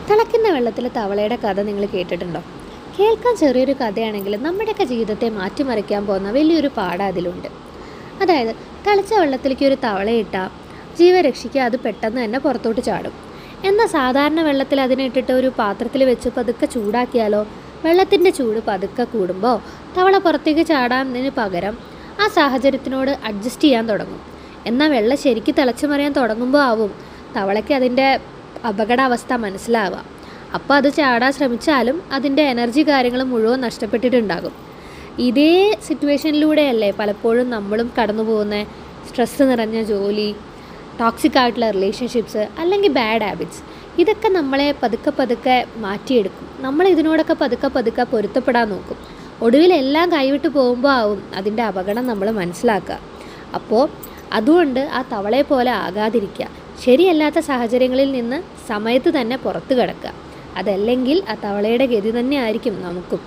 തിളയ്ക്കുന്ന വെള്ളത്തിലെ തവളയുടെ കഥ നിങ്ങൾ കേട്ടിട്ടുണ്ടോ? കേൾക്കാൻ ചെറിയൊരു കഥയാണെങ്കിലും നമ്മുടെയൊക്കെ ജീവിതത്തെ മാറ്റിമറിക്കാൻ പോകുന്ന വലിയൊരു പാഠം അതിലുണ്ട്. അതായത് തിളച്ച വെള്ളത്തിലേക്ക് ഒരു തവളയിട്ടാൽ ജീവരക്ഷയ്ക്ക് അത് പെട്ടെന്ന് തന്നെ പുറത്തോട്ട് ചാടും. എന്നാൽ സാധാരണ വെള്ളത്തിൽ അതിനെ ഇട്ടിട്ട് ഒരു പാത്രത്തിൽ വെച്ച് പതുക്കെ ചൂടാക്കിയാലോ, വെള്ളത്തിൻ്റെ ചൂട് പതുക്കെ കൂടുമ്പോൾ തവള പുറത്തേക്ക് ചാടാനതിന് പകരം ആ സാഹചര്യത്തിനോട് അഡ്ജസ്റ്റ് ചെയ്യാൻ തുടങ്ങും. എന്നാൽ വെള്ളം ശരിക്കും തിളച്ച് മറിയാൻ തുടങ്ങുമ്പോൾ ആവും തവളയ്ക്ക് അതിൻ്റെ അപകടാവസ്ഥ മനസ്സിലാവുക. അപ്പോൾ അത് ചാടാൻ ശ്രമിച്ചാലും അതിൻ്റെ എനർജി കാര്യങ്ങൾ മുഴുവൻ നഷ്ടപ്പെട്ടിട്ടുണ്ടാകും. ഇതേ സിറ്റുവേഷനിലൂടെയല്ലേ പലപ്പോഴും നമ്മളും കടന്നു പോകുന്ന സ്ട്രെസ്സ് നിറഞ്ഞ ജോലി, ടോക്സിക് ആയിട്ടുള്ള റിലേഷൻഷിപ്സ്, അല്ലെങ്കിൽ ബാഡ് ഹാബിറ്റ്സ്. ഇതൊക്കെ നമ്മളെ പതുക്കെ പതുക്കെ മാറ്റിയെടുക്കും. നമ്മൾ ഇതിനോടൊക്കെ പതുക്കെ പതുക്കെ പൊരുത്തപ്പെടാൻ നോക്കും. ഒടുവിൽ എല്ലാം കൈവിട്ട് പോകുമ്പോൾ ആവും അതിൻ്റെ അപകടം നമ്മൾ മനസ്സിലാക്കുക. അപ്പോൾ അതുകൊണ്ട് ആ തവളയെ പോലെ ആകാതിരിക്കുക. ശരിയല്ലാത്ത സാഹചര്യങ്ങളിൽ നിന്ന് സമയത്ത് തന്നെ പുറത്ത് കിടക്കുക. അതല്ലെങ്കിൽ ആ തവളയുടെ ഗതി തന്നെ ആയിരിക്കും നമുക്കും.